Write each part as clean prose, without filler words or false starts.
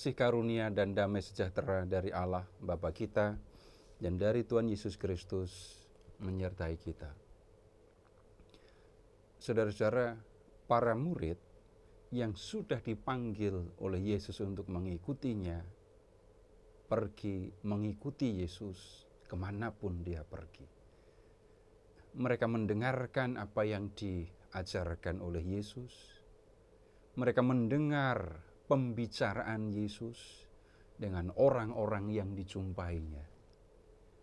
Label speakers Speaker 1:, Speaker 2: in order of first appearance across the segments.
Speaker 1: kasih karunia dan damai sejahtera dari Allah Bapa kita dan dari Tuhan Yesus Kristus menyertai kita. Saudara-saudara, para murid yang sudah dipanggil oleh Yesus untuk mengikutinya, pergi mengikuti Yesus kemanapun dia pergi. Mereka mendengarkan apa yang diajarkan oleh Yesus. Mereka mendengar pembicaraan Yesus dengan orang-orang yang dijumpainya.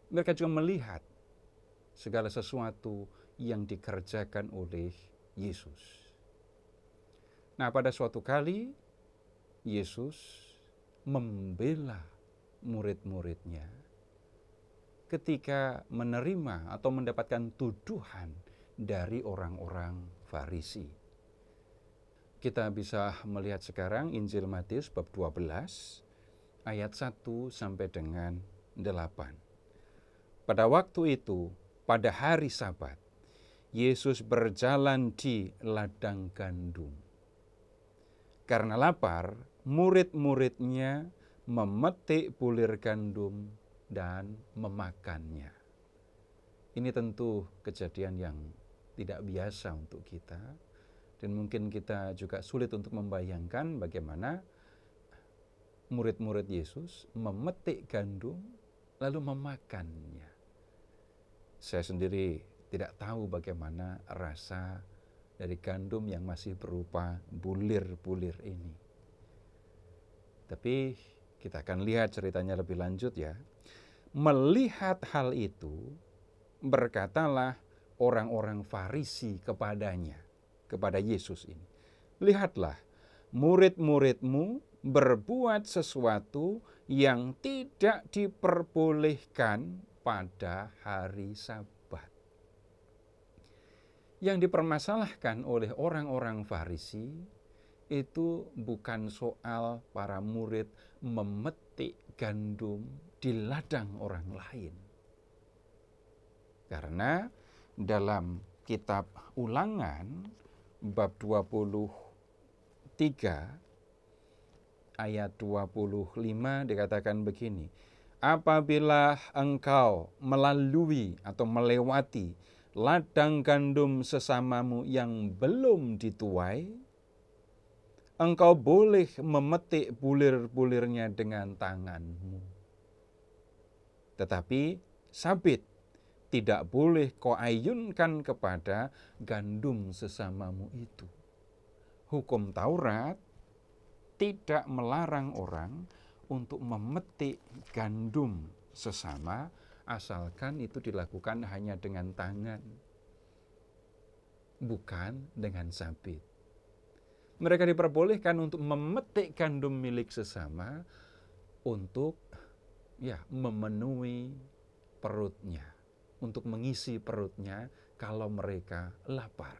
Speaker 1: Mereka juga melihat segala sesuatu yang dikerjakan oleh Yesus. Nah, pada suatu kali Yesus membela murid-muridnya ketika menerima atau mendapatkan tuduhan dari orang-orang Farisi. Kita bisa melihat sekarang Injil Matius bab 12 ayat 1 sampai dengan 8. Pada waktu itu, pada hari Sabat, Yesus berjalan di ladang gandum. Karena lapar, murid-muridnya memetik bulir gandum dan memakannya. Ini tentu kejadian yang tidak biasa untuk kita. Dan mungkin kita juga sulit untuk membayangkan bagaimana murid-murid Yesus memetik gandum lalu memakannya. Saya sendiri tidak tahu bagaimana rasa dari gandum yang masih berupa bulir-bulir ini. Tapi kita akan lihat ceritanya lebih lanjut ya. Melihat hal itu, berkatalah orang-orang Farisi kepada Yesus ini, lihatlah, murid-muridmu berbuat sesuatu yang tidak diperbolehkan pada hari Sabat. Yang dipermasalahkan oleh orang-orang Farisi itu bukan soal para murid memetik gandum di ladang orang lain. Karena dalam kitab Ulangan bab 23 ayat 25 dikatakan begini, apabila engkau melalui atau melewati ladang gandum sesamamu yang belum dituai, engkau boleh memetik bulir-bulirnya dengan tanganmu. Tetapi sabit tidak boleh kau ayunkan kepada gandum sesamamu itu. Hukum Taurat tidak melarang orang untuk memetik gandum sesama, asalkan itu dilakukan hanya dengan tangan, bukan dengan sabit. Mereka diperbolehkan untuk memetik gandum milik sesama untuk memenuhi perutnya, untuk mengisi perutnya kalau mereka lapar.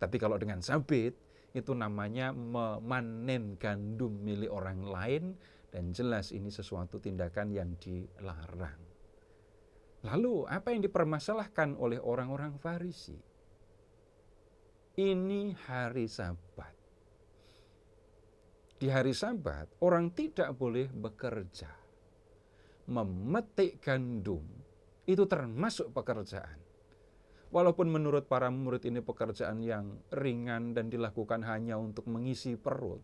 Speaker 1: Tapi kalau dengan sabit, itu namanya memanen gandum milik orang lain, dan jelas ini sesuatu tindakan yang dilarang. Lalu apa yang dipermasalahkan oleh orang-orang Farisi? Ini hari Sabat. Di hari Sabat, orang tidak boleh bekerja. Memetik gandum itu termasuk pekerjaan. Walaupun menurut para murid ini pekerjaan yang ringan dan dilakukan hanya untuk mengisi perut,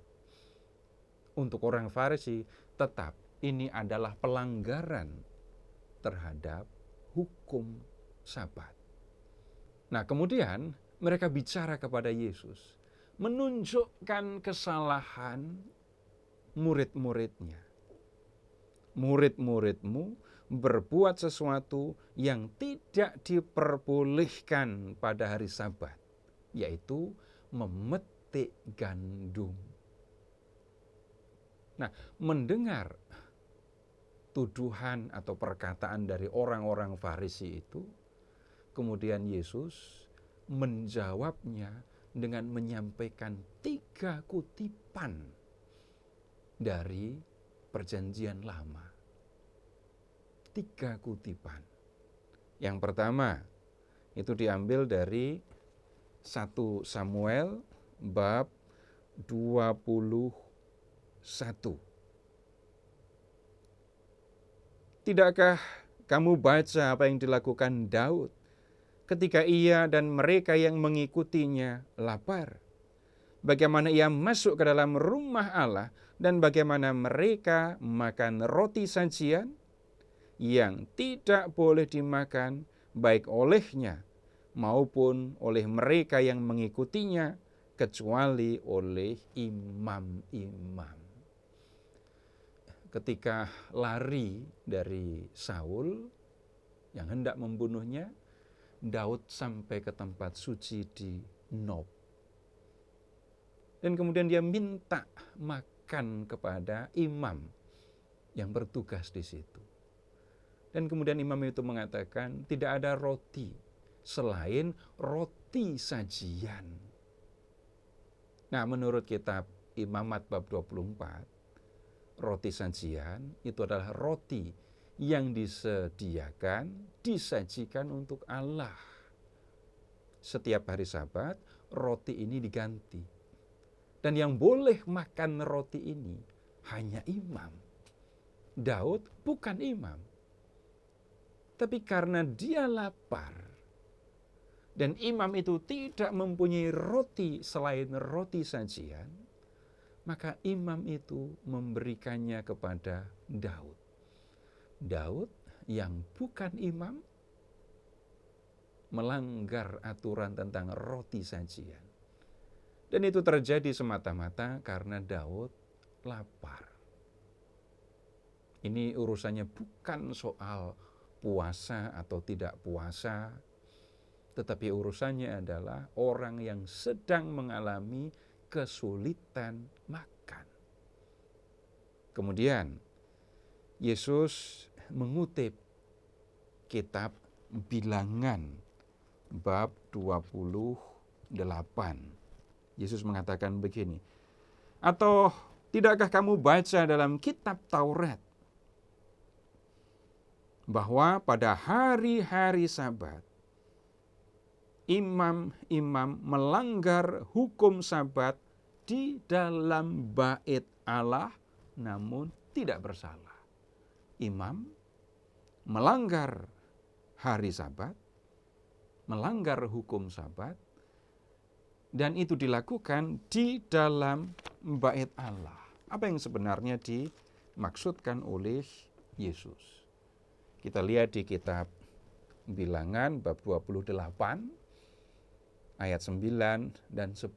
Speaker 1: untuk orang Farisi tetap ini adalah pelanggaran terhadap hukum Sabat. Nah, kemudian mereka bicara kepada Yesus, menunjukkan kesalahan murid-muridnya. Murid-muridmu berbuat sesuatu yang tidak diperbolehkan pada hari Sabat, yaitu memetik gandum. Nah, mendengar tuduhan atau perkataan dari orang-orang Farisi itu, kemudian Yesus menjawabnya dengan menyampaikan 3 kutipan dari Perjanjian Lama. 3 kutipan. Yang pertama itu diambil dari 1 Samuel bab 21. Tidakkah kamu baca apa yang dilakukan Daud ketika ia dan mereka yang mengikutinya lapar? Bagaimana ia masuk ke dalam rumah Allah dan bagaimana mereka makan roti sajian yang tidak boleh dimakan baik olehnya maupun oleh mereka yang mengikutinya kecuali oleh imam-imam. Ketika lari dari Saul yang hendak membunuhnya, Daud sampai ke tempat suci di Nob. Dan kemudian dia minta makan kepada imam yang bertugas di situ. Dan kemudian imam itu mengatakan tidak ada roti selain roti sajian. Nah, menurut kitab Imamat bab 24, roti sajian itu adalah roti yang disajikan untuk Allah. Setiap hari Sabat, roti ini diganti. Dan yang boleh makan roti ini hanya imam. Daud bukan imam. Tapi karena dia lapar, dan imam itu tidak mempunyai roti selain roti sajian, maka imam itu memberikannya kepada Daud. Daud yang bukan imam melanggar aturan tentang roti sajian. Dan itu terjadi semata-mata karena Daud lapar. Ini urusannya bukan soal puasa atau tidak puasa, tetapi urusannya adalah orang yang sedang mengalami kesulitan makan. Kemudian Yesus mengutip kitab Bilangan bab 28. Yesus mengatakan begini, atau tidakkah kamu baca dalam kitab Taurat bahwa pada hari-hari Sabat imam-imam melanggar hukum Sabat di dalam bait Allah namun tidak bersalah. Imam melanggar hari Sabat, melanggar hukum Sabat, dan itu dilakukan di dalam bait Allah. Apa yang sebenarnya dimaksudkan oleh Yesus? Kita lihat di kitab Bilangan bab 28 ayat 9 dan 10.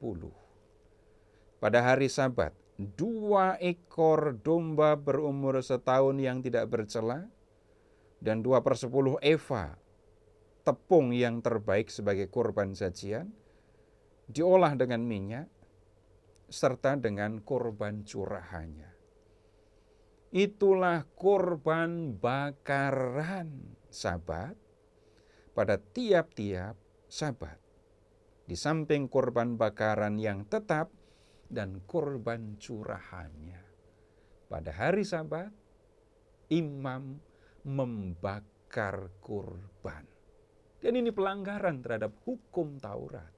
Speaker 1: Pada hari Sabat, 2 ekor domba berumur setahun yang tidak bercela, dan 2/10 eva tepung yang terbaik sebagai korban sajian, diolah dengan minyak, serta dengan korban curahannya. Itulah korban bakaran Sabat pada tiap-tiap Sabat, di samping korban bakaran yang tetap dan korban curahannya. Pada hari Sabat, imam membakar korban. Dan ini pelanggaran terhadap hukum Taurat.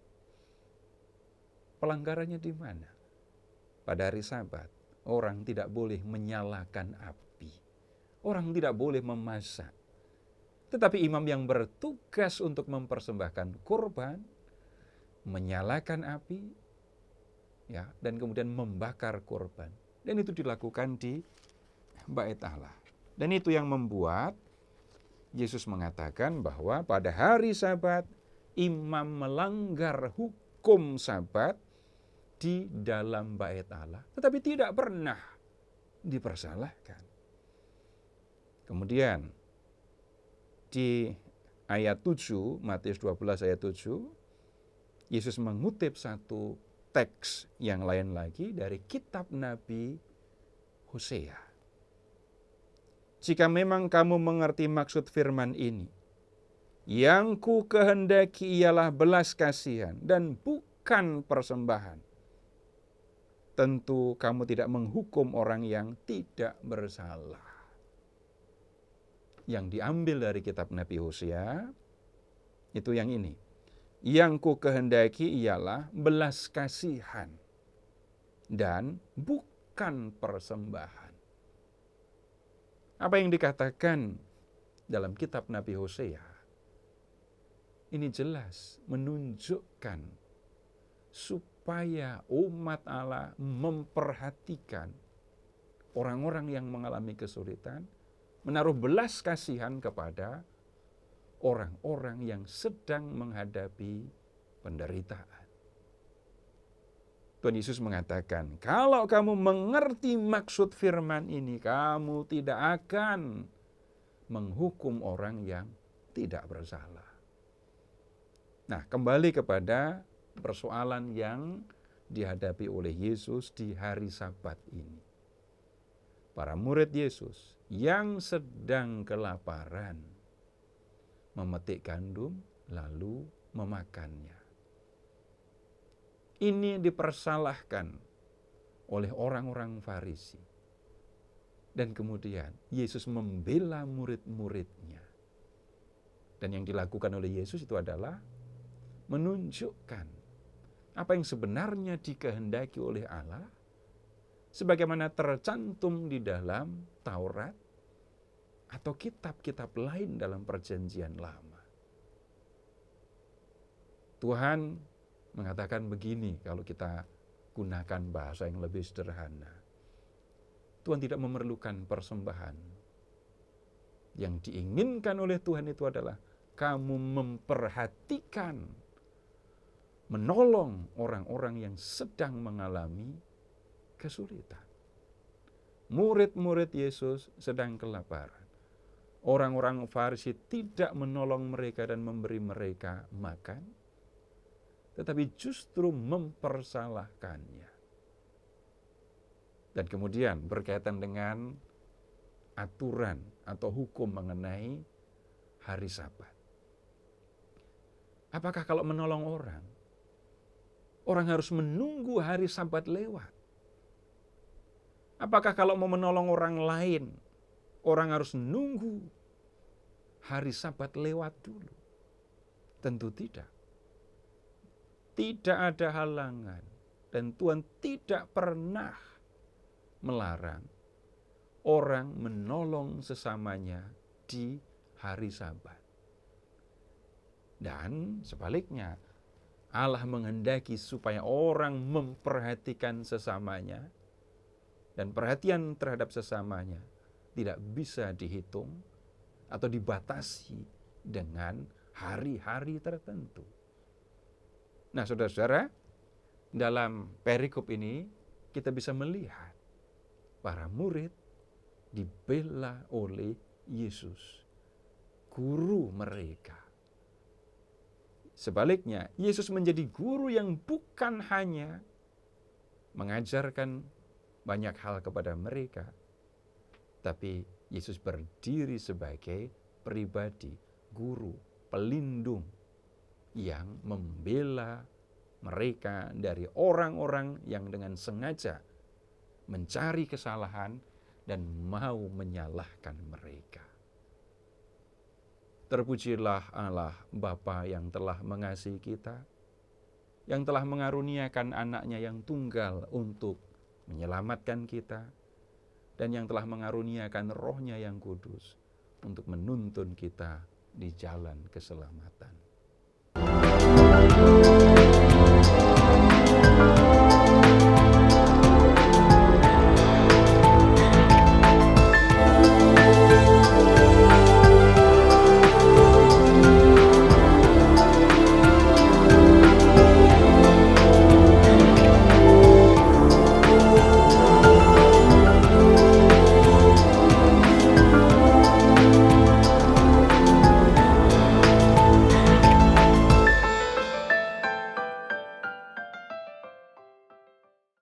Speaker 1: Pelanggarannya di mana? Pada hari Sabat, orang tidak boleh menyalakan api. Orang tidak boleh memasak. Tetapi imam yang bertugas untuk mempersembahkan korban, menyalakan api, ya, dan kemudian membakar korban. Dan itu dilakukan di bait Allah. Dan itu yang membuat Yesus mengatakan bahwa pada hari Sabat, imam melanggar hukum Sabat di dalam bait Allah, tetapi tidak pernah dipersalahkan. Kemudian di ayat 7, Matius 12 ayat 7, Yesus mengutip satu teks yang lain lagi dari kitab Nabi Hosea. Jika memang kamu mengerti maksud firman ini, yang ku kehendaki ialah belas kasihan dan bukan persembahan, tentu kamu tidak menghukum orang yang tidak bersalah. Yang diambil dari kitab Nabi Hosea, itu yang ini. Yang ku kehendaki ialah belas kasihan dan bukan persembahan. Apa yang dikatakan dalam kitab Nabi Hosea, ini jelas menunjukkan supaya umat Allah memperhatikan orang-orang yang mengalami kesulitan, menaruh belas kasihan kepada orang-orang yang sedang menghadapi penderitaan. Tuhan Yesus mengatakan, kalau kamu mengerti maksud firman ini, kamu tidak akan menghukum orang yang tidak bersalah. Nah, kembali kepada persoalan yang dihadapi oleh Yesus di hari Sabat ini. Para murid Yesus yang sedang kelaparan memetik gandum lalu memakannya. Ini dipersalahkan oleh orang-orang Farisi. Dan kemudian Yesus membela murid-muridnya. Dan yang dilakukan oleh Yesus itu adalah menunjukkan apa yang sebenarnya dikehendaki oleh Allah, sebagaimana tercantum di dalam Taurat atau kitab-kitab lain dalam Perjanjian Lama. Tuhan mengatakan begini kalau kita gunakan bahasa yang lebih sederhana. Tuhan tidak memerlukan persembahan. Yang diinginkan oleh Tuhan itu adalah kamu memperhatikan, menolong orang-orang yang sedang mengalami kesulitan. Murid-murid Yesus sedang kelaparan. Orang-orang Farisi tidak menolong mereka dan memberi mereka makan, tetapi justru mempersalahkannya. Dan kemudian berkaitan dengan aturan atau hukum mengenai hari Sabat. Apakah kalau menolong orang harus menunggu hari Sabat lewat? Apakah kalau mau menolong orang lain, orang harus nunggu hari Sabat lewat dulu? Tentu tidak. Tidak ada halangan dan Tuhan tidak pernah melarang orang menolong sesamanya di hari Sabat. Dan sebaliknya, Allah menghendaki supaya orang memperhatikan sesamanya, dan perhatian terhadap sesamanya tidak bisa dihitung atau dibatasi dengan hari-hari tertentu. Nah, saudara-saudara, dalam perikop ini kita bisa melihat para murid dibela oleh Yesus, guru mereka. Sebaliknya, Yesus menjadi guru yang bukan hanya mengajarkan banyak hal kepada mereka, tapi Yesus berdiri sebagai pribadi, guru, pelindung, yang membela mereka dari orang-orang yang dengan sengaja mencari kesalahan dan mau menyalahkan mereka. Terpujilah Allah Bapa yang telah mengasihi kita, yang telah mengaruniakan anaknya yang tunggal untuk menyelamatkan kita, dan yang telah mengaruniakan Roh-Nya yang kudus untuk menuntun kita di jalan keselamatan.